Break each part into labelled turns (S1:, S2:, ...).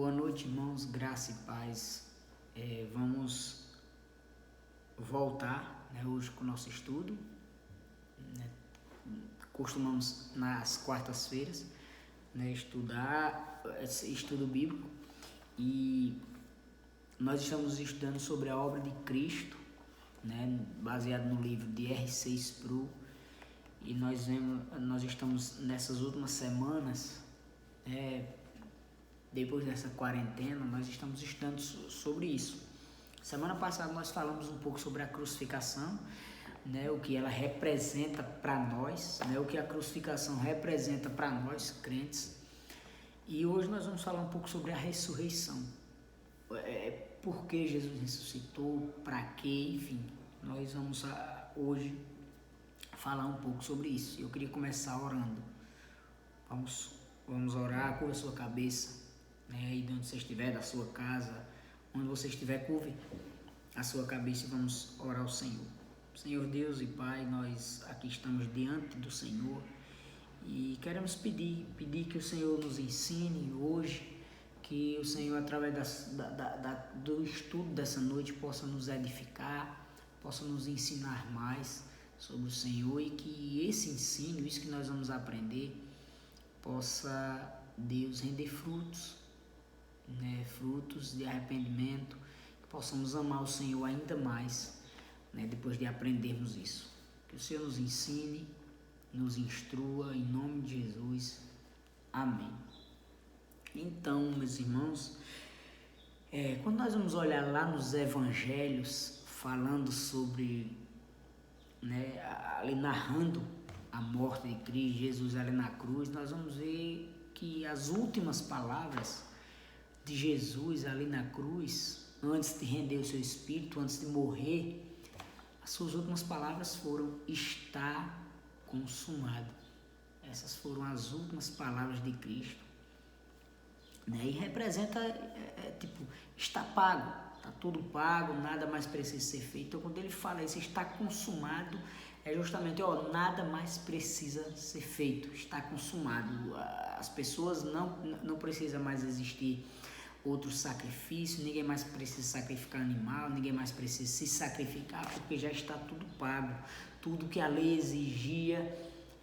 S1: Boa noite, irmãos, graça e paz. Vamos voltar, hoje com o nosso estudo. Costumamos nas quartas-feiras estudar estudo bíblico, e nós estamos estudando sobre a obra de Cristo, baseado no livro de R.C. Sproul, e nós estamos nessas últimas semanas, depois dessa quarentena, nós estamos estudando sobre isso. Semana passada nós falamos um pouco sobre a crucificação, o que ela representa para nós, o que a crucificação representa para nós, crentes. E hoje nós vamos falar um pouco sobre a ressurreição. Por que Jesus ressuscitou, para quê, enfim. Nós vamos hoje falar um pouco sobre isso. Eu queria começar orando. Vamos orar, curva a sua cabeça, aí de onde você estiver, da sua casa, onde você estiver, curve a sua cabeça e vamos orar ao Senhor. Senhor Deus e Pai, nós aqui estamos diante do Senhor e queremos pedir que o Senhor nos ensine hoje, que o Senhor, através do estudo dessa noite, possa nos edificar, possa nos ensinar mais sobre o Senhor, e que esse ensino, isso que nós vamos aprender, possa, Deus, render frutos, frutos de arrependimento, que possamos amar o Senhor ainda mais, depois de aprendermos isso. Que o Senhor nos ensine, nos instrua, em nome de Jesus. Amém. Então, meus irmãos, quando nós vamos olhar lá nos evangelhos, falando sobre, ali narrando a morte de Cristo, Jesus ali na cruz, nós vamos ver que as últimas palavras de Jesus ali na cruz, antes de render o seu espírito, antes de morrer, as suas últimas palavras foram: está consumado. Essas foram as últimas palavras de Cristo, e representa, está pago, está tudo pago, nada mais precisa ser feito. Então, quando ele fala isso, está consumado, é justamente, nada mais precisa ser feito, está consumado. As pessoas não precisam mais existir outro sacrifício, ninguém mais precisa sacrificar animal, ninguém mais precisa se sacrificar, porque já está tudo pago. Tudo que a lei exigia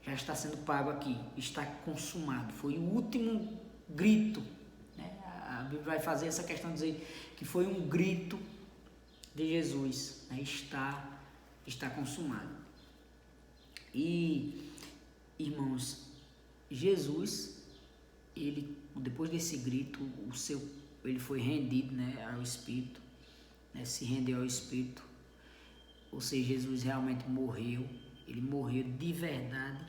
S1: já está sendo pago aqui, está consumado. Foi o último grito, A Bíblia vai fazer essa questão de dizer que foi um grito de Jesus, está consumado. E, irmãos, Jesus, ele, depois desse grito, ele foi rendido, ao Espírito, se rendeu ao Espírito. Ou seja, Jesus realmente morreu, ele morreu de verdade,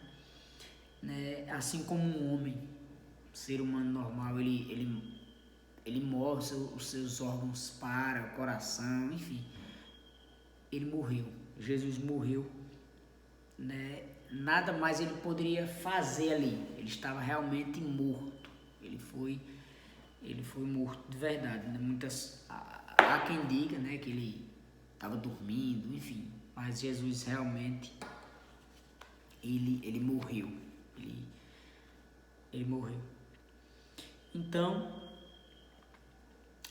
S1: assim como um homem, um ser humano normal, ele morre, os seus órgãos param, o coração, enfim, ele morreu. Jesus morreu, nada mais ele poderia fazer ali, ele estava realmente morto, ele foi morto de verdade, há quem diga, que ele estava dormindo, enfim, mas Jesus realmente, ele morreu, ele morreu. Então,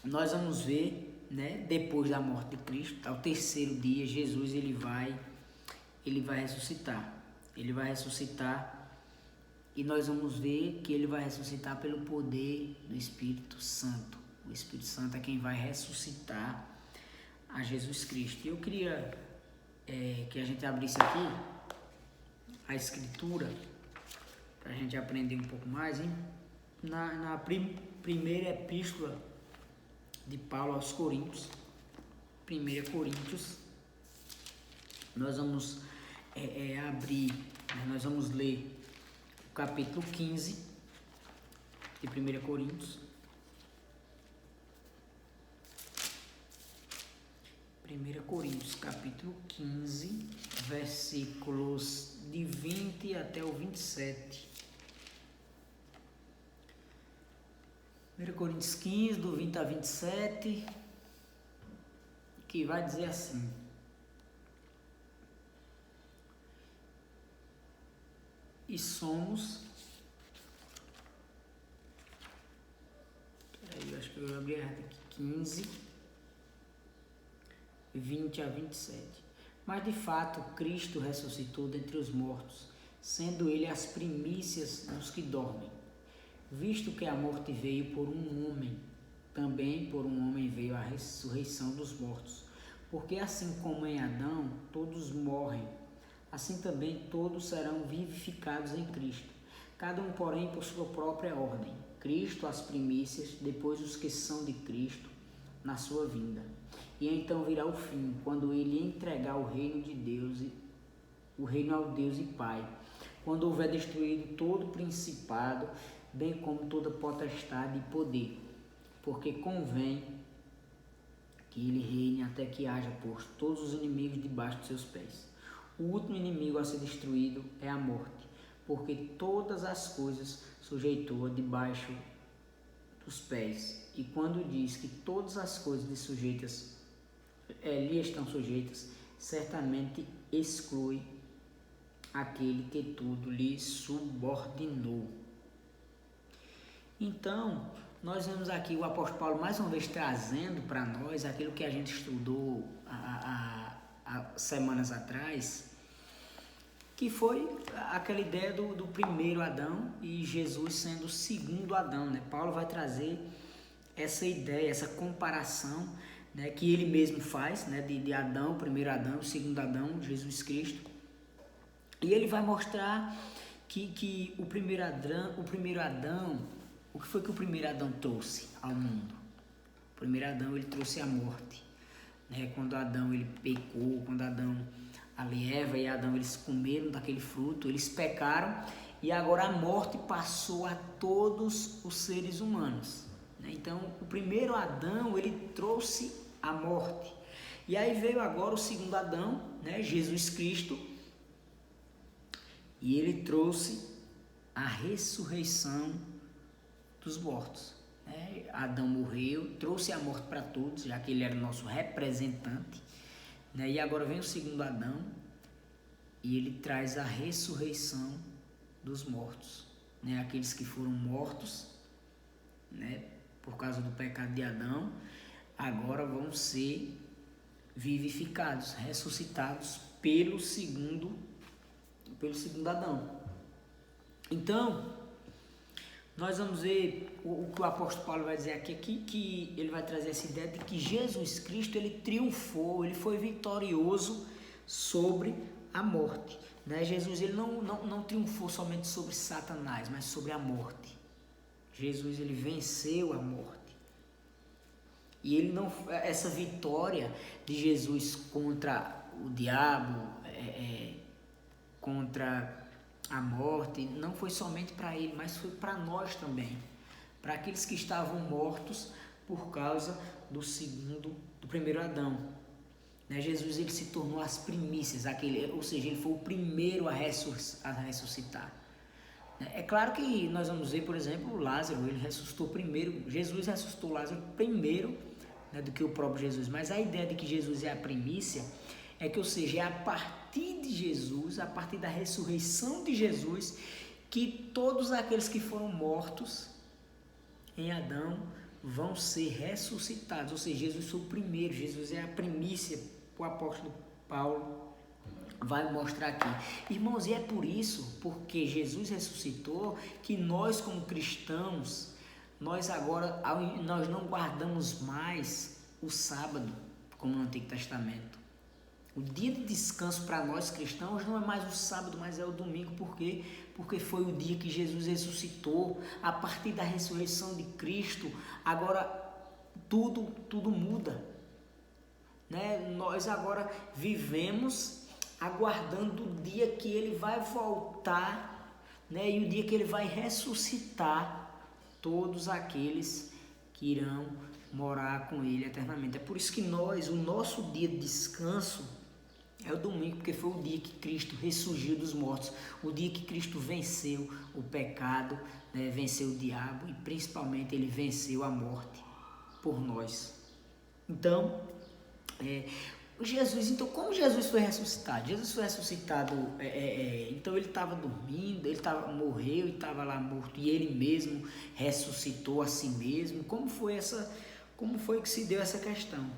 S1: nós vamos ver, depois da morte de Cristo, ao terceiro dia, Jesus ele vai ressuscitar. Ele vai ressuscitar, e nós vamos ver que ele vai ressuscitar pelo poder do Espírito Santo. O Espírito Santo é quem vai ressuscitar a Jesus Cristo. E eu queria que a gente abrisse aqui a Escritura, para a gente aprender um pouco mais, na primeira epístola de Paulo aos Coríntios, 1 Coríntios, nós vamos abrir, nós vamos ler o capítulo 15 de 1 Coríntios. 1 Coríntios, capítulo 15, versículos de 20 até o 27. 1 Coríntios 15, do 20 a 27, que vai dizer assim: e somos... Peraí, eu acho que deixa eu abrir aqui, 15, 20 a 27. Mas de fato, Cristo ressuscitou dentre os mortos, sendo ele as primícias dos que dormem. Visto que a morte veio por um homem, também por um homem veio a ressurreição dos mortos. Porque assim como em Adão todos morrem, assim também todos serão vivificados em Cristo. Cada um, porém, por sua própria ordem. Cristo as primícias, depois os que são de Cristo, na sua vinda. E então virá o fim, quando ele entregar o reino de Deus, o reino ao Deus e Pai, quando houver destruído todo principado, bem como toda potestade e poder, porque convém que ele reine até que haja posto todos os inimigos debaixo de seus pés. O último inimigo a ser destruído é a morte, porque todas as coisas sujeitou debaixo dos pés. E quando diz que todas as coisas lhe estão sujeitas, certamente exclui aquele que tudo lhe subordinou. Então, nós vemos aqui o apóstolo Paulo mais uma vez trazendo para nós aquilo que a gente estudou há semanas atrás, que foi aquela ideia do primeiro Adão e Jesus sendo o segundo Adão, né? Paulo vai trazer essa ideia, essa comparação, né, que ele mesmo faz, né, de Adão, o primeiro Adão, o segundo Adão, Jesus Cristo. E ele vai mostrar que o primeiro Adão, o que foi que o primeiro Adão trouxe ao mundo? O primeiro Adão, ele trouxe a morte, né? Quando Adão ele pecou, quando Eva e Adão eles comeram daquele fruto, eles pecaram e agora a morte passou a todos os seres humanos, né? Então o primeiro Adão ele trouxe a morte, e aí veio agora o segundo Adão, né? Jesus Cristo, e ele trouxe a ressurreição dos mortos, né? Adão morreu, trouxe a morte para todos, já que ele era o nosso representante, né? E agora vem o segundo Adão e ele traz a ressurreição dos mortos, né? Aqueles que foram mortos, né, por causa do pecado de Adão, agora vão ser vivificados, ressuscitados pelo segundo Adão. Então, nós vamos ver o que o apóstolo Paulo vai dizer aqui, que ele vai trazer essa ideia de que Jesus Cristo, ele triunfou, ele foi vitorioso sobre a morte, né? Jesus ele não triunfou somente sobre Satanás, mas sobre a morte. Jesus ele venceu a morte. E ele não, essa vitória de Jesus contra o diabo, contra a morte, não foi somente para ele, mas foi para nós também, para aqueles que estavam mortos por causa do primeiro Adão, né? Jesus ele se tornou as primícias, ou seja, ele foi o primeiro a ressuscitar. É claro que nós vamos ver, por exemplo, Lázaro, ele ressuscitou primeiro, Jesus ressuscitou Lázaro primeiro, né, do que o próprio Jesus, mas a ideia de que Jesus é a primícia é que, ou seja, é a partir de Jesus, a partir da ressurreição de Jesus, que todos aqueles que foram mortos em Adão vão ser ressuscitados, ou seja, Jesus foi o primeiro, Jesus é a primícia. O apóstolo Paulo vai mostrar aqui, irmãos, e é por isso, porque Jesus ressuscitou, que nós como cristãos, nós não guardamos mais o sábado, como no Antigo Testamento. O dia de descanso para nós cristãos não é mais o sábado, mas é o domingo. Por quê? Porque foi o dia que Jesus ressuscitou. A partir da ressurreição de Cristo, agora tudo muda, né? Nós agora vivemos aguardando o dia que ele vai voltar, né? E o dia que ele vai ressuscitar todos aqueles que irão morar com ele eternamente. É por isso que o nosso dia de descanso é o domingo, porque foi o dia que Cristo ressurgiu dos mortos, o dia que Cristo venceu o pecado, né? Venceu o diabo e principalmente ele venceu a morte por nós. Então, Jesus, então como Jesus foi ressuscitado? Jesus foi ressuscitado, então ele estava dormindo, morreu e estava lá morto, e ele mesmo ressuscitou a si mesmo. Como foi que se deu essa questão?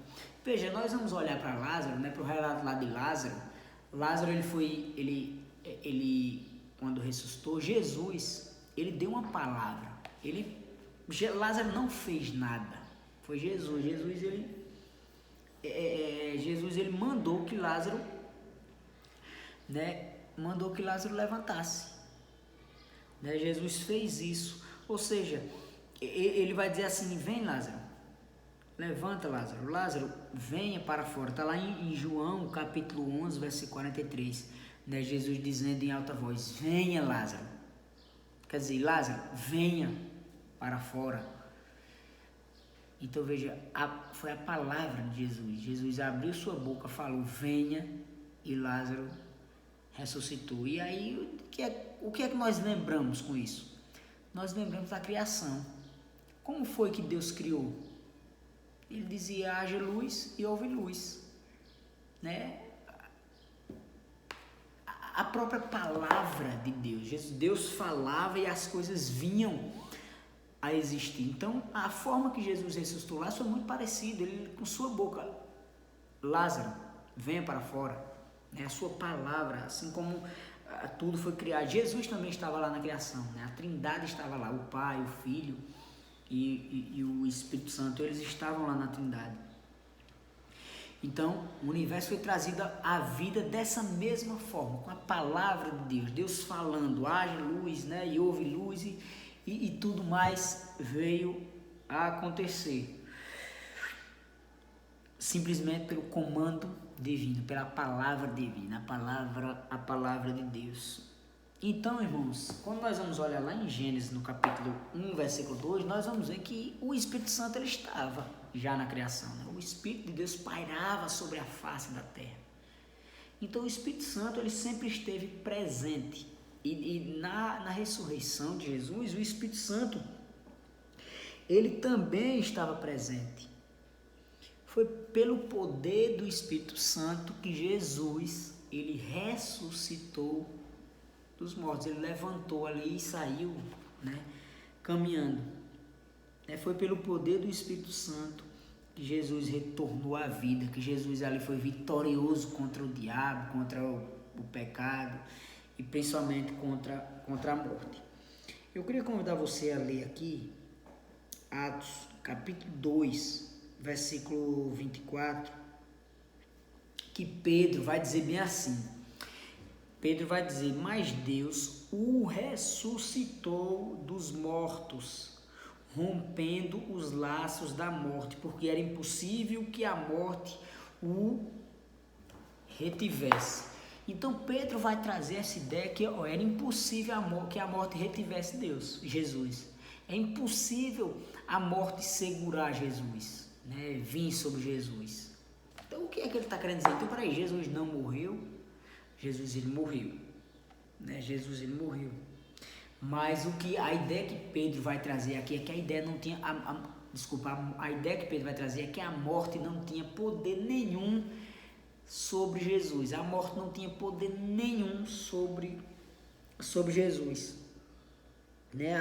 S1: Veja, nós vamos olhar para Lázaro, né, para o relato lá de Lázaro. Lázaro, ele quando ressuscitou, Jesus, ele deu uma palavra. Lázaro não fez nada, foi Jesus. Jesus ele mandou que Lázaro, né, levantasse, né? Jesus fez isso, ou seja, ele vai dizer assim: vem Lázaro, levanta Lázaro, Lázaro venha para fora. Está lá em João capítulo 11 versículo 43, né? Jesus dizendo em alta voz: venha Lázaro, quer dizer, Lázaro venha para fora. Então veja, foi a palavra de Jesus. Jesus abriu sua boca, falou: venha, e Lázaro ressuscitou. E aí, o que é que nós lembramos com isso? Nós lembramos da criação. Como foi que Deus criou? Ele dizia: haja luz e houve luz, né? A própria palavra de Deus. Deus falava e as coisas vinham a existir. Então, a forma que Jesus ressuscitou lá foi muito parecida. Ele, com sua boca: Lázaro, venha para fora. A sua palavra, assim como tudo foi criado. Jesus também estava lá na criação, né? A Trindade estava lá, o Pai, o Filho e o Espírito Santo, eles estavam lá na Trindade. Então, o universo foi trazido à vida dessa mesma forma, com a palavra de Deus. Deus falando: haja luz, né? E houve luz, e tudo mais veio a acontecer simplesmente pelo comando divino, pela palavra divina, a palavra de Deus. Então, irmãos, quando nós vamos olhar lá em Gênesis, no capítulo 1, versículo 2, nós vamos ver que o Espírito Santo ele estava já na criação, né? O Espírito de Deus pairava sobre a face da terra. Então, o Espírito Santo ele sempre esteve presente. E na ressurreição de Jesus, o Espírito Santo, ele também estava presente. Foi pelo poder do Espírito Santo que Jesus, ele ressuscitou dos mortos. Ele levantou ali e saiu, né, caminhando. Foi pelo poder do Espírito Santo que Jesus retornou à vida, que Jesus ali foi vitorioso contra o diabo, contra o pecado, e principalmente contra a morte. Eu queria convidar você a ler aqui Atos capítulo 2, versículo 24, que Pedro vai dizer bem assim. Pedro vai dizer: mas Deus o ressuscitou dos mortos, rompendo os laços da morte, porque era impossível que a morte o retivesse. Então Pedro vai trazer essa ideia que era impossível que a morte retivesse Jesus. É impossível a morte segurar Jesus, né? Vir sobre Jesus. Então o que é que ele está querendo dizer? Então peraí, Jesus não morreu? Jesus ele morreu, né? Jesus ele morreu. Mas a ideia que Pedro vai trazer aqui é que a ideia não tinha, a ideia que Pedro vai trazer é que a morte não tinha poder nenhum sobre Jesus. A morte não tinha poder nenhum sobre Jesus, né?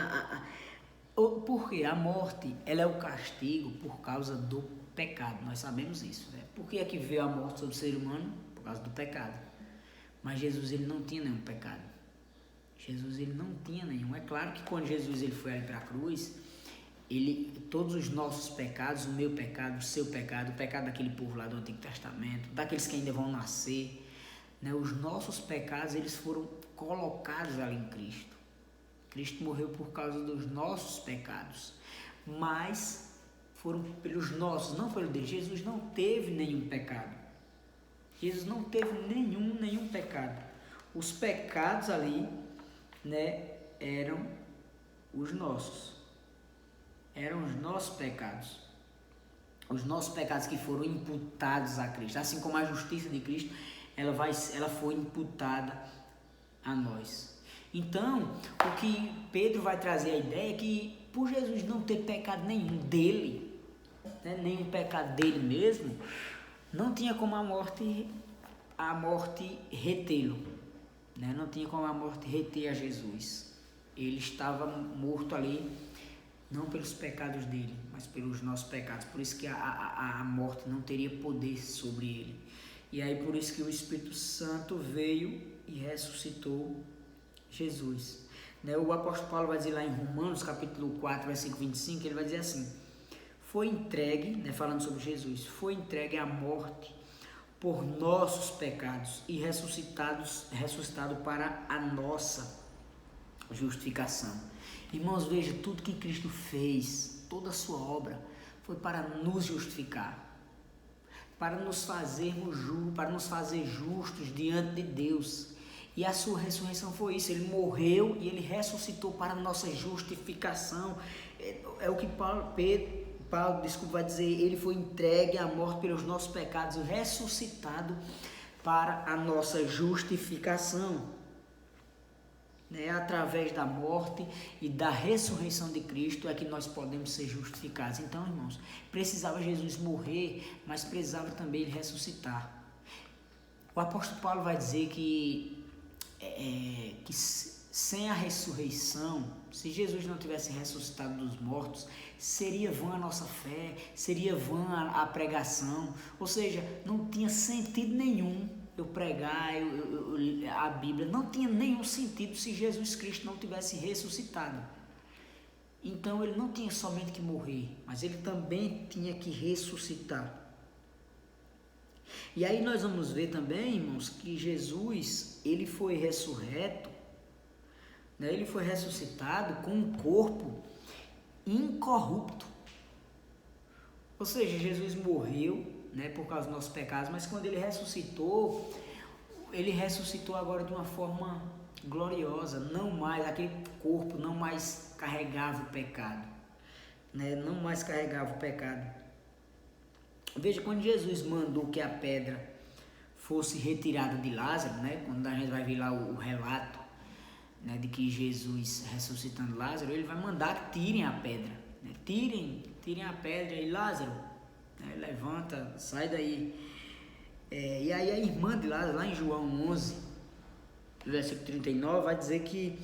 S1: Porque a morte, ela é o castigo por causa do pecado. Nós sabemos isso, né? Por que é que veio a morte sobre o ser humano? Por causa do pecado. Mas Jesus ele não tinha nenhum pecado. Jesus ele não tinha nenhum. É claro que quando Jesus ele foi ali para a cruz, todos os nossos pecados, o meu pecado, o seu pecado, o pecado daquele povo lá do Antigo Testamento, daqueles que ainda vão nascer, né? Os nossos pecados eles foram colocados ali em Cristo. Cristo morreu por causa dos nossos pecados, mas foram pelos nossos, não pelo dele. Jesus não teve nenhum pecado. Jesus não teve nenhum pecado. Os pecados ali, né, eram os nossos. Eram os nossos pecados. Os nossos pecados que foram imputados a Cristo. Assim como a justiça de Cristo, ela foi imputada a nós. Então, o que Pedro vai trazer a ideia é que por Jesus não ter pecado nenhum dele, né, nenhum pecado dele mesmo, Não tinha como a morte retê-lo, né? Não tinha como a morte reter a Jesus. Ele estava morto ali, não pelos pecados dele, mas pelos nossos pecados. Por isso que a morte não teria poder sobre ele. E aí por isso que o Espírito Santo veio e ressuscitou Jesus. O apóstolo Paulo vai dizer lá em Romanos capítulo 4, versículo 25, ele vai dizer assim: foi entregue, falando sobre Jesus, foi entregue à morte por nossos pecados e ressuscitado para a nossa justificação. Irmãos, veja, tudo que Cristo fez, toda a sua obra, foi para nos justificar, para nos fazer justos diante de Deus. E a sua ressurreição foi isso, ele morreu e ele ressuscitou para a nossa justificação. É o que Paulo vai dizer, ele foi entregue à morte pelos nossos pecados e ressuscitado para a nossa justificação. Através da morte e da ressurreição de Cristo é que nós podemos ser justificados. Então, irmãos, precisava Jesus morrer, mas precisava também ele ressuscitar. O apóstolo Paulo vai dizer que sem a ressurreição, se Jesus não tivesse ressuscitado dos mortos, seria vã a nossa fé, seria vã a pregação, ou seja, não tinha sentido nenhum eu pregar a Bíblia, não tinha nenhum sentido se Jesus Cristo não tivesse ressuscitado. Então ele não tinha somente que morrer, mas ele também tinha que ressuscitar. E aí nós vamos ver também, irmãos, que Jesus, ele foi ressurreto, ele foi ressuscitado com um corpo incorrupto. Ou seja, Jesus morreu, por causa dos nossos pecados, mas quando ele ressuscitou agora de uma forma gloriosa, não mais, aquele corpo não mais carregava o pecado, não mais carregava o pecado. Veja, quando Jesus mandou que a pedra fosse retirada de Lázaro, quando a gente vai ver lá o relato, de que Jesus ressuscitando Lázaro, ele vai mandar que tirem a pedra, tirem a pedra e Lázaro, levanta, sai daí. E aí a irmã de Lázaro, lá em João 11, versículo 39, vai dizer que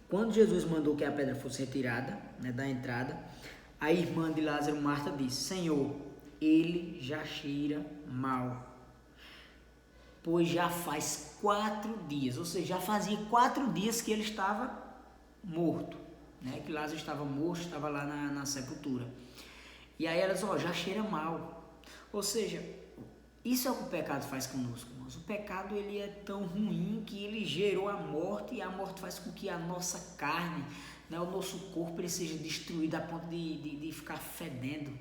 S1: quando Jesus mandou que a pedra fosse retirada, da entrada, a irmã de Lázaro, Marta, disse: Senhor, ele já cheira mal, pois já faz 4 dias, ou seja, já fazia 4 dias que ele estava morto, que Lázaro estava morto, estava lá na sepultura. E aí ela diz: já cheira mal. Ou seja, isso é o que o pecado faz conosco, irmãos. O pecado, ele é tão ruim que ele gerou a morte, e a morte faz com que a nossa carne, o nosso corpo, ele seja destruído a ponto de ficar fedendo.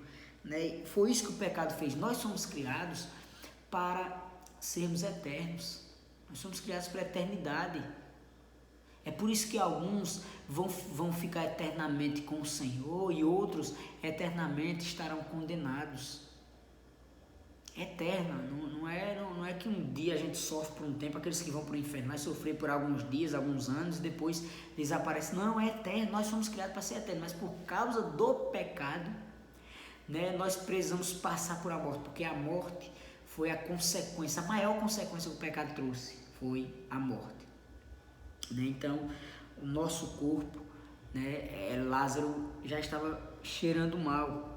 S1: Foi isso que o pecado fez. Nós somos criados para sermos eternos. Nós somos criados para a eternidade. É por isso que alguns vão ficar eternamente com o Senhor e outros eternamente estarão condenados. Eterna, não é que um dia a gente sofre por um tempo, aqueles que vão para o inferno vai sofrer por alguns dias, alguns anos, e depois desaparece. Não, é eterno, nós somos criados para ser eternos, mas por causa do pecado, nós precisamos passar por a morte, porque a morte foi a consequência, a maior consequência que o pecado trouxe, foi a morte. Então, o nosso corpo, Lázaro já estava cheirando mal.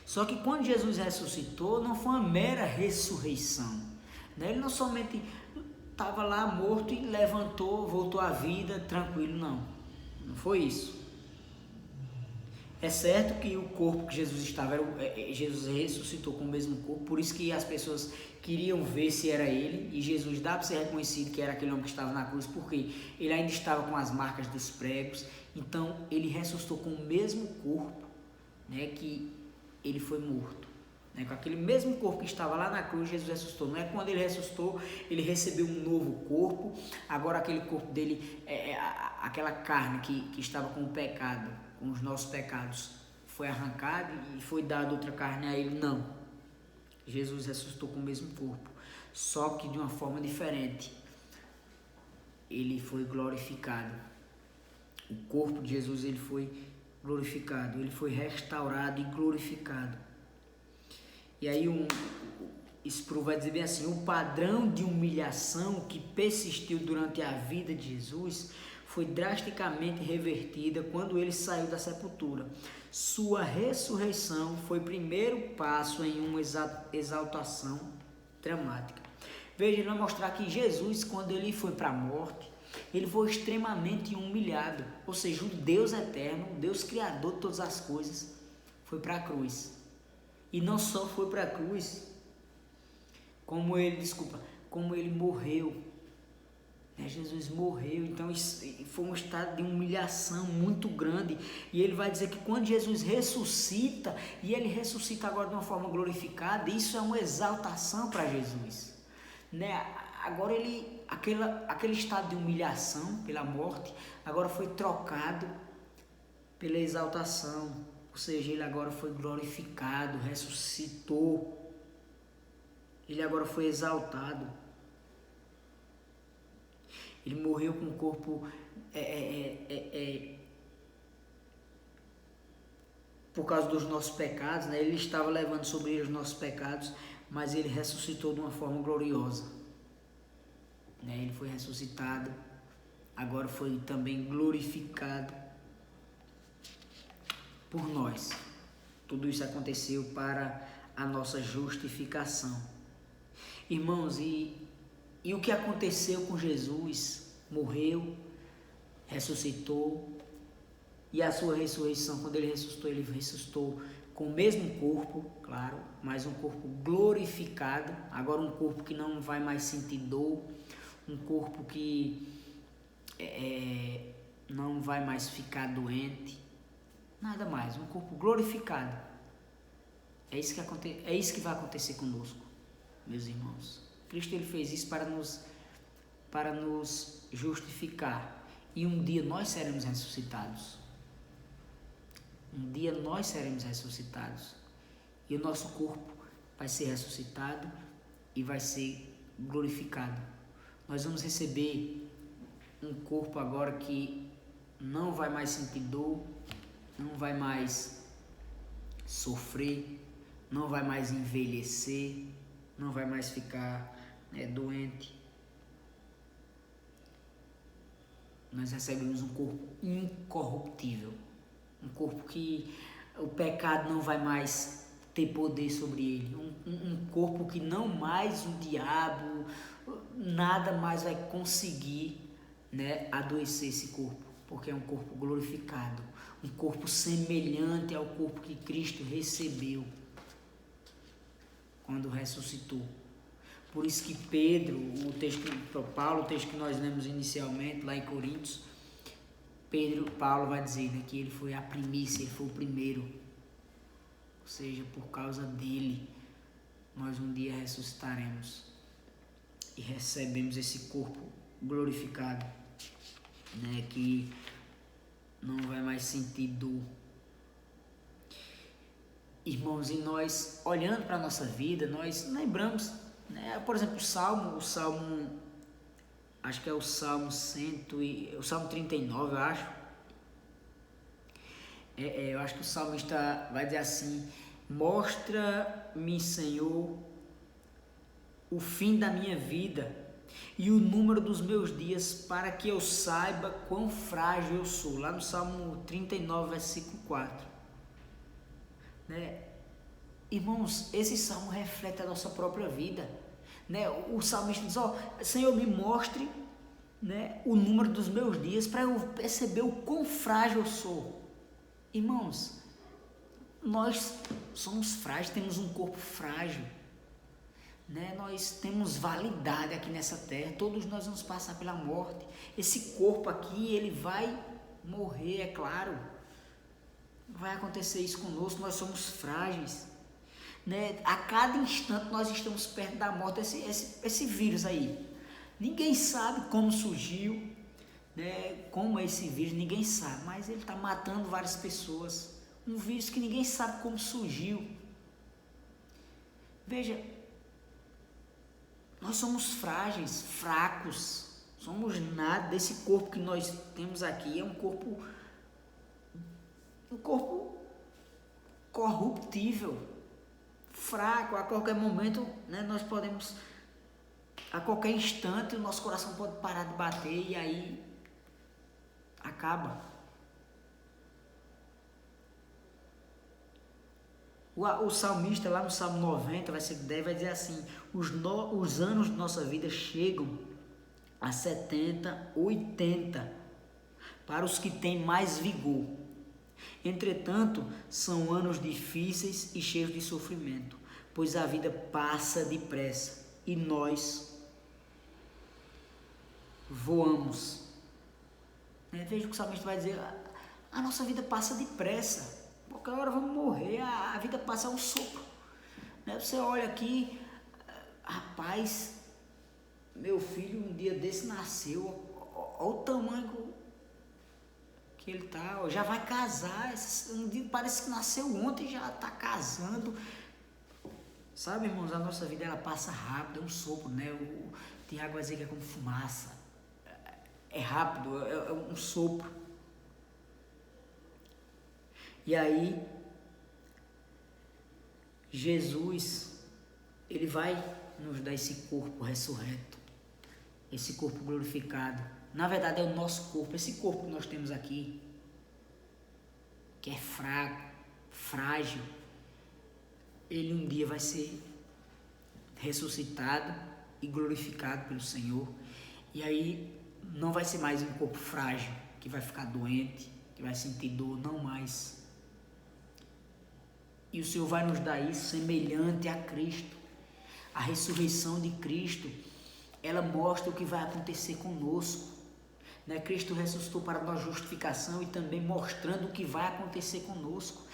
S1: Só que quando Jesus ressuscitou, não foi uma mera ressurreição. Ele não somente estava lá morto e levantou, voltou à vida, tranquilo, não. Não foi isso. É certo que o corpo que Jesus estava, Jesus ressuscitou com o mesmo corpo, por isso que as pessoas queriam ver se era ele, e Jesus dá para ser reconhecido que era aquele homem que estava na cruz, porque ele ainda estava com as marcas dos pregos. Então ele ressuscitou com o mesmo corpo, que ele foi morto. Com aquele mesmo corpo que estava lá na cruz, Jesus ressuscitou. Não é quando ele ressuscitou, ele recebeu um novo corpo. Agora aquele corpo dele, aquela carne que estava com o pecado, com os nossos pecados, foi arrancado e foi dado outra carne a ele. Não. Jesus ressuscitou com o mesmo corpo, só que de uma forma diferente. Ele foi glorificado. O corpo de Jesus, ele foi glorificado, ele foi restaurado e glorificado. E aí Spru vai dizer bem assim: o padrão de humilhação que persistiu durante a vida de Jesus foi drasticamente revertida quando ele saiu da sepultura. Sua ressurreição foi o primeiro passo em uma exaltação dramática. Veja, ele vai mostrar que Jesus, quando ele foi para a morte, ele foi extremamente humilhado. Ou seja, o Deus eterno, o Deus criador de todas as coisas, foi para a cruz. E não só foi para a cruz, como ele morreu. Jesus morreu, então isso foi um estado de humilhação muito grande. E ele vai dizer que quando Jesus ressuscita, e ele ressuscita agora de uma forma glorificada, isso é uma exaltação para Jesus, né? Agora aquele estado de humilhação pela morte, agora foi trocado pela exaltação. Ou seja, ele agora foi glorificado, ressuscitou, ele agora foi exaltado. Ele morreu com o corpo por causa dos nossos pecados, né? Ele estava levando sobre ele os nossos pecados, mas ele ressuscitou de uma forma gloriosa, né? Ele foi ressuscitado, agora foi também glorificado por nós. Tudo isso aconteceu para a nossa justificação. Irmãos, e o que aconteceu com Jesus? Morreu, ressuscitou, e a sua ressurreição, quando ele ressuscitou com o mesmo corpo, claro, mas um corpo glorificado, agora um corpo que não vai mais sentir dor, um corpo que não vai mais ficar doente, nada mais, um corpo glorificado. É isso que vai acontecer conosco, meus irmãos. Cristo ele fez isso para nos justificar. E um dia nós seremos ressuscitados. Um dia nós seremos ressuscitados. E o nosso corpo vai ser ressuscitado e vai ser glorificado. Nós vamos receber um corpo agora que não vai mais sentir dor, não vai mais sofrer, não vai mais envelhecer, não vai mais ficar doente. Nós recebemos um corpo incorruptível, um corpo que o pecado não vai mais ter poder sobre ele, um corpo que não mais o diabo, nada mais vai conseguir, adoecer esse corpo, porque é um corpo glorificado, um corpo semelhante ao corpo que Cristo recebeu quando ressuscitou. Por isso que Paulo, o texto que nós lemos inicialmente lá em Coríntios, Paulo vai dizer que ele foi a primícia, ele foi o primeiro. Ou seja, por causa dele, nós um dia ressuscitaremos e recebemos esse corpo glorificado, que não vai mais sentir dor. Irmãos, e nós, olhando para a nossa vida, nós lembramos, por exemplo, o Salmo, acho que é o Salmo 39, eu acho. Eu acho que o salmista vai dizer assim: mostra-me, Senhor, o fim da minha vida e o número dos meus dias, para que eu saiba quão frágil eu sou. Lá no Salmo 39, versículo 4. Irmãos, esse salmo reflete a nossa própria vida. O salmista diz: Senhor, me mostre o número dos meus dias para eu perceber o quão frágil eu sou. Irmãos, nós somos frágeis, temos um corpo frágil, nós temos validade aqui nessa terra, todos nós vamos passar pela morte. Esse corpo aqui, ele vai morrer, é claro, vai acontecer isso conosco, nós somos frágeis, a cada instante nós estamos perto da morte. Esse vírus aí, ninguém sabe como surgiu, como é esse vírus, ninguém sabe, mas ele está matando várias pessoas, um vírus que ninguém sabe como surgiu. Veja, nós somos frágeis, fracos, somos nada. Desse corpo que nós temos aqui é um corpo corruptível, fraco. A qualquer momento, né, nós podemos, a qualquer instante, o nosso coração pode parar de bater e aí acaba. O salmista, lá no Salmo 90, versículo 10, vai dizer assim: os anos de nossa vida chegam a 70, 80, para os que têm mais vigor. Entretanto, são anos difíceis e cheios de sofrimento, pois a vida passa depressa e nós voamos. Veja o que o salmista vai dizer: a nossa vida passa depressa. Qualquer hora vamos morrer, a vida passa um sopro. Você olha aqui, rapaz, meu filho um dia desse nasceu, olha o tamanho que ele tá, já vai casar, um dia parece que nasceu ontem e já está casando. Sabe, irmãos, a nossa vida ela passa rápido, é um sopro, né? O Tiago vai dizer que é como fumaça, é rápido, é um sopro. E aí, Jesus, ele vai nos dar esse corpo ressurreto, esse corpo glorificado. Na verdade, é o nosso corpo, esse corpo que nós temos aqui, que é fraco, frágil, ele um dia vai ser ressuscitado e glorificado pelo Senhor. E aí, não vai ser mais um corpo frágil, que vai ficar doente, que vai sentir dor, não mais. E o Senhor vai nos dar isso semelhante a Cristo. A ressurreição de Cristo, ela mostra o que vai acontecer conosco. Cristo ressuscitou para a nossa justificação e também mostrando o que vai acontecer conosco.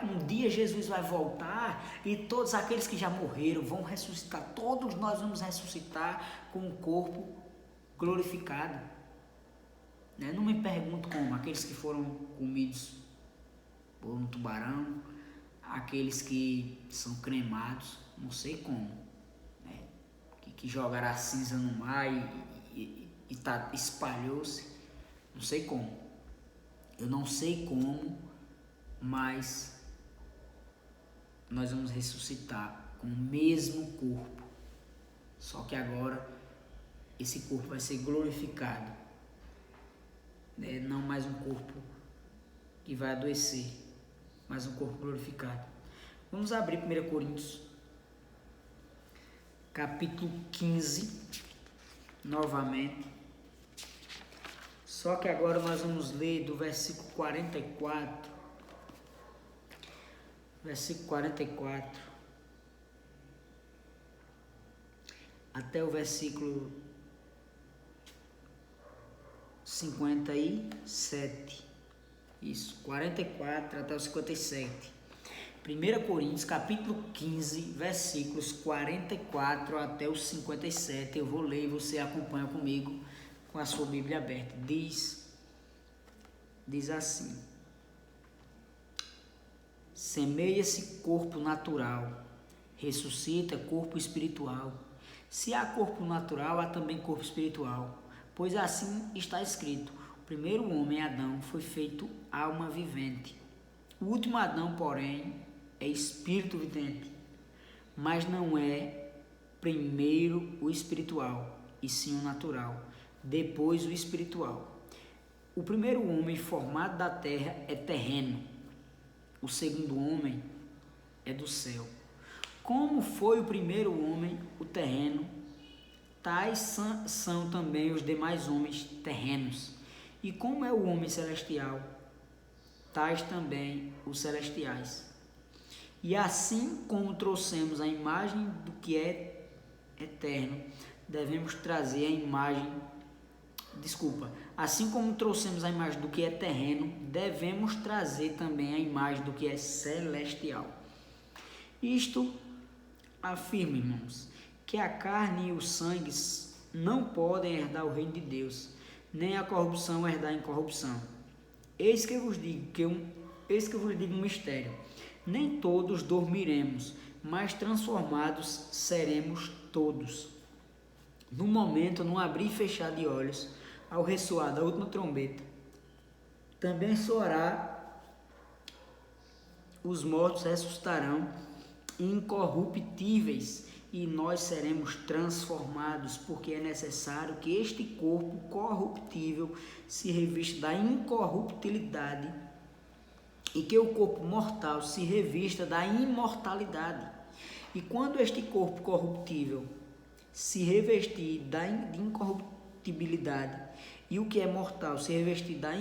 S1: Um dia Jesus vai voltar e todos aqueles que já morreram vão ressuscitar. Todos nós vamos ressuscitar com o corpo glorificado. Não me pergunto como, aqueles que foram comidos por um tubarão, aqueles que são cremados, não sei como, que jogaram a cinza no mar e espalhou-se, não sei como, eu não sei como, mas nós vamos ressuscitar com o mesmo corpo, só que agora esse corpo vai ser glorificado, não mais um corpo que vai adoecer, mas um corpo glorificado. Vamos abrir 1 Coríntios, capítulo 15, novamente. Só que agora nós vamos ler do versículo 44. Versículo 44. Até o versículo 57. Isso, 44 até o 57. 1 Coríntios, capítulo 15, versículos 44 até o 57. Eu vou ler e você acompanha comigo com a sua Bíblia aberta. Diz assim: semeia-se corpo natural, ressuscita corpo espiritual. Se há corpo natural, há também corpo espiritual, pois assim está escrito: o primeiro homem, Adão, foi feito alma vivente. O último Adão, porém, é espírito vivente. Mas não é primeiro o espiritual, e sim o natural, depois o espiritual. O primeiro homem formado da terra é terreno, o segundo homem é do céu. Como foi o primeiro homem, o terreno, tais são também os demais homens terrenos. E como é o homem celestial, tais também os celestiais. E assim como trouxemos a imagem do que é eterno, devemos trazer a imagem... Assim como trouxemos a imagem do que é terreno, devemos trazer também a imagem do que é celestial. Isto afirma, irmãos, que a carne e o sangue não podem herdar o reino de Deus, nem a corrupção herdar a incorrupção. Eis que eu vos digo um mistério: nem todos dormiremos, mas transformados seremos todos. No momento, num abrir e fechar de olhos, ao ressoar da última trombeta, também soará os mortos ressuscitarão incorruptíveis e nós seremos transformados, porque é necessário que este corpo corruptível se revista da incorruptibilidade e que o corpo mortal se revista da imortalidade. E quando este corpo corruptível se revestir de incorruptibilidade e o que é mortal se revestir da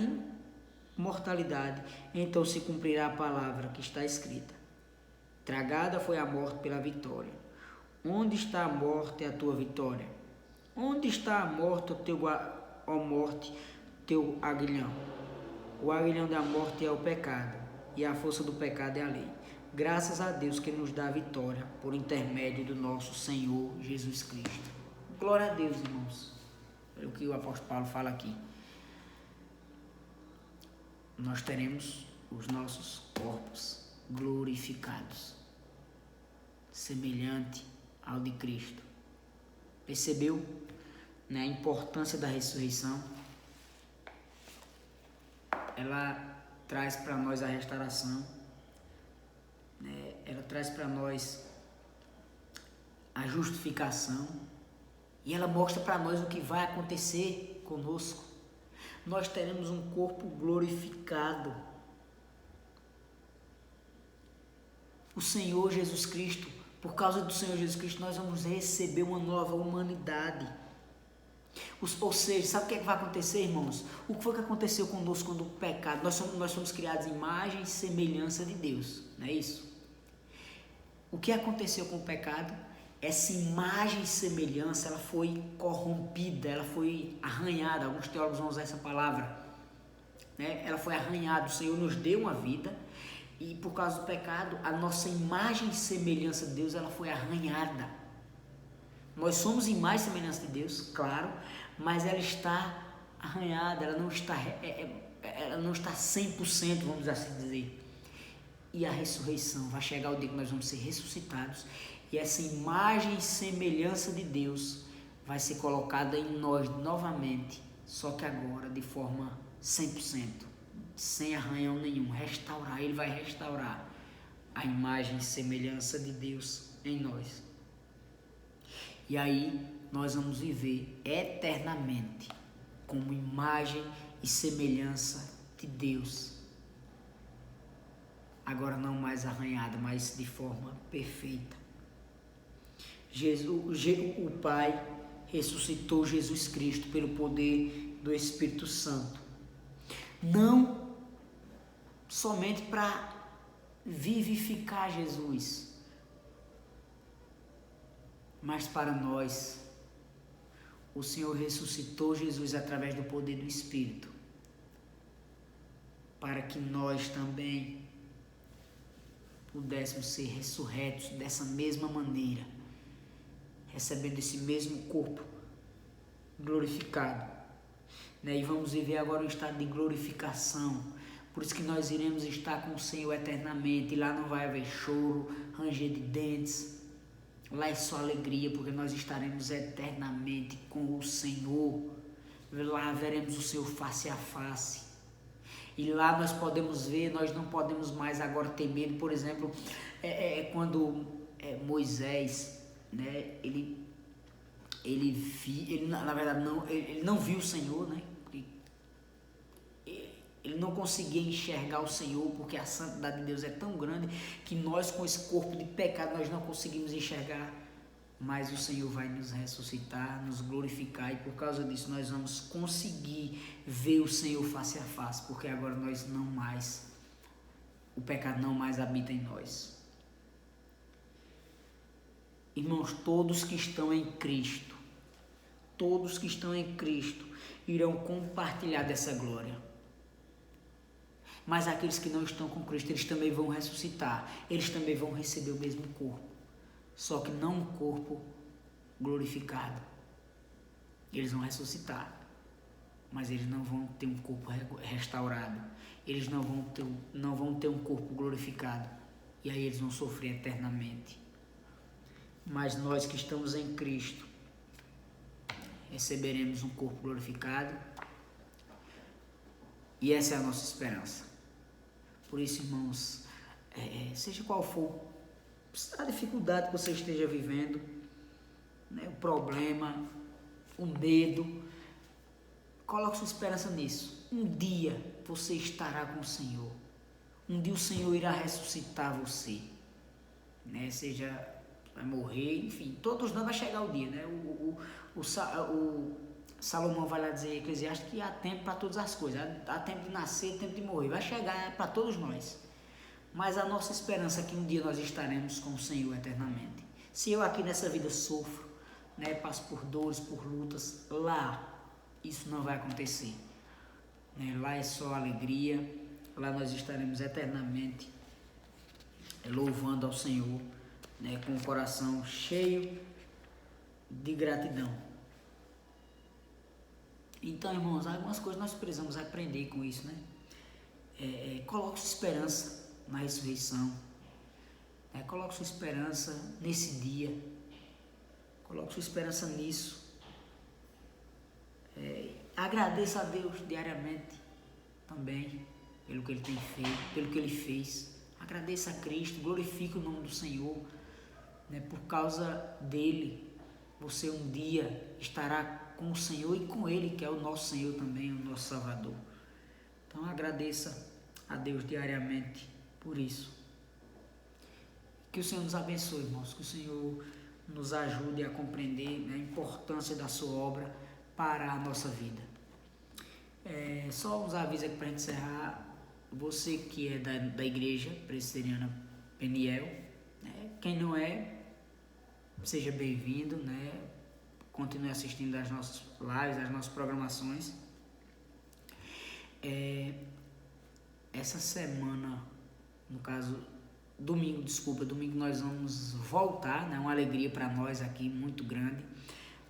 S1: imortalidade, então se cumprirá a palavra que está escrita: tragada foi a morte pela vitória. Onde está a morte, a tua vitória? Onde está a morte, ó morte, teu aguilhão? O aguilhão da morte é o pecado, e a força do pecado é a lei. Graças a Deus que nos dá a vitória por intermédio do nosso Senhor Jesus Cristo. Glória a Deus, irmãos. É o que o apóstolo Paulo fala aqui. Nós teremos os nossos corpos glorificados, semelhante ao de Cristo. Percebeu, né, a importância da ressurreição? Ela traz para nós a restauração, né? Ela traz para nós a justificação e ela mostra para nós o que vai acontecer conosco. Nós teremos um corpo glorificado. O Senhor Jesus Cristo, por causa do Senhor Jesus Cristo, nós vamos receber uma nova humanidade. Ou seja, sabe o que é que vai acontecer, irmãos? O que foi que aconteceu conosco quando o pecado? Nós somos criados em imagem e semelhança de Deus, não é isso? O que aconteceu com o pecado? Essa imagem e semelhança, ela foi corrompida, ela foi arranhada. Alguns teólogos vão usar essa palavra, né? Ela foi arranhada. O Senhor nos deu uma vida e por causa do pecado, a nossa imagem e semelhança de Deus, ela foi arranhada. Nós somos imagem e semelhança de Deus, claro, mas ela está arranhada, ela não está 100%, vamos assim dizer. E a ressurreição, vai chegar o dia que nós vamos ser ressuscitados e essa imagem e semelhança de Deus vai ser colocada em nós novamente, só que agora de forma 100%, sem arranhão nenhum. Restaurar, Ele vai restaurar a imagem e semelhança de Deus em nós. E aí nós vamos viver eternamente como imagem e semelhança de Deus. Agora não mais arranhada, mas de forma perfeita. O Pai ressuscitou Jesus Cristo pelo poder do Espírito Santo. Não somente para vivificar Jesus, mas para nós. O Senhor ressuscitou Jesus através do poder do Espírito, para que nós também pudéssemos ser ressurretos dessa mesma maneira, recebendo esse mesmo corpo glorificado, né? E vamos viver agora um estado de glorificação. Por isso que nós iremos estar com o Senhor eternamente, e lá não vai haver choro, ranger de dentes. Lá é só alegria, porque nós estaremos eternamente com o Senhor. Lá veremos o Senhor face a face. E lá nós podemos ver, nós não podemos mais agora ter medo. Por exemplo, quando Moisés, né, ele na verdade ele não viu o Senhor, né? Ele não conseguia enxergar o Senhor, porque a santidade de Deus é tão grande que nós, com esse corpo de pecado, nós não conseguimos enxergar. Mas o Senhor vai nos ressuscitar, nos glorificar, e por causa disso nós vamos conseguir ver o Senhor face a face, porque agora o pecado não mais habita em nós. Irmãos, todos que estão em Cristo irão compartilhar dessa glória. Mas aqueles que não estão com Cristo, eles também vão ressuscitar, eles também vão receber o mesmo corpo, só que não um corpo glorificado. Eles vão ressuscitar, mas eles não vão ter um corpo restaurado, eles não vão ter um corpo glorificado, e aí eles vão sofrer eternamente. Mas nós que estamos em Cristo, receberemos um corpo glorificado, e essa é a nossa esperança. Por isso, irmãos, seja qual for a dificuldade que você esteja vivendo, né, o problema, o medo, coloque sua esperança nisso. Um dia você estará com o Senhor. Um dia o Senhor irá ressuscitar você, né? Seja vai morrer, enfim, todos nós vai chegar o dia, né? O Salomão vai lá dizer, Eclesiastes, que há tempo para todas as coisas, há tempo de nascer, tempo de morrer, vai chegar para todos nós. Mas a nossa esperança é que um dia nós estaremos com o Senhor eternamente. Se eu aqui nessa vida sofro, né, passo por dores, por lutas, lá isso não vai acontecer, né? Lá é só alegria, lá nós estaremos eternamente louvando ao Senhor, né, com o coração cheio de gratidão. Então, irmãos, algumas coisas nós precisamos aprender com isso, né? Coloque sua esperança na ressurreição, coloque sua esperança nesse dia, coloque sua esperança nisso. Agradeça a Deus diariamente também pelo que Ele tem feito, pelo que Ele fez. Agradeça a Cristo, glorifique o nome do Senhor, né? Por causa dele, você um dia estará com o Senhor e com Ele, que é o nosso Senhor também, o nosso Salvador. Então agradeça a Deus diariamente por isso. Que o Senhor nos abençoe, irmãos, que o Senhor nos ajude a compreender, né, a importância da sua obra para a nossa vida. Só uns avisos aqui para a gente encerrar. Você que é da Igreja Presbiteriana Peniel, né, quem não é, seja bem-vindo, né? Continue assistindo as nossas lives, as nossas programações. Essa semana, no caso, domingo nós vamos voltar, né? Uma alegria para nós aqui, muito grande.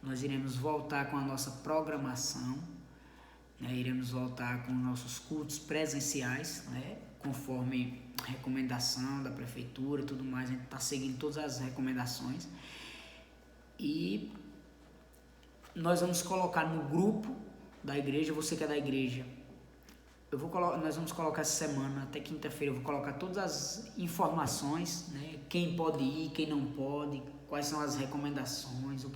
S1: Nós iremos voltar com a nossa programação, né? Iremos voltar com nossos cultos presenciais, né? Conforme a recomendação da prefeitura e tudo mais, a gente está seguindo todas as recomendações. E nós vamos colocar no grupo da igreja, você que é da igreja, nós vamos colocar essa semana, até quinta-feira, eu vou colocar todas as informações, né? Quem pode ir, quem não pode, quais são as recomendações,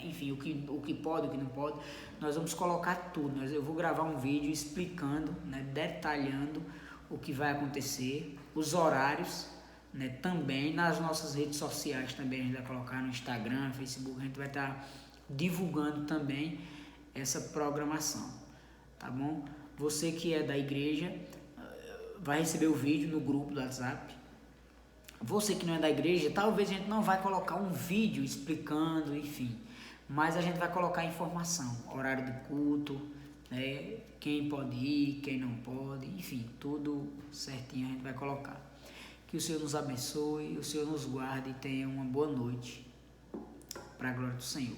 S1: enfim, o que pode, o que não pode. Nós vamos colocar tudo. Eu vou gravar um vídeo explicando, né, detalhando o que vai acontecer, os horários, né, também nas nossas redes sociais também a gente vai colocar no Instagram, Facebook, a gente vai estar divulgando também essa programação, tá bom? Você que é da igreja vai receber o vídeo no grupo do WhatsApp. Você que não é da igreja, talvez a gente não vai colocar um vídeo explicando, enfim, mas a gente vai colocar informação, horário do culto, né, quem pode ir, quem não pode, enfim, tudo certinho a gente vai colocar. Que o Senhor nos abençoe, o Senhor nos guarde e tenha uma boa noite, para a glória do Senhor.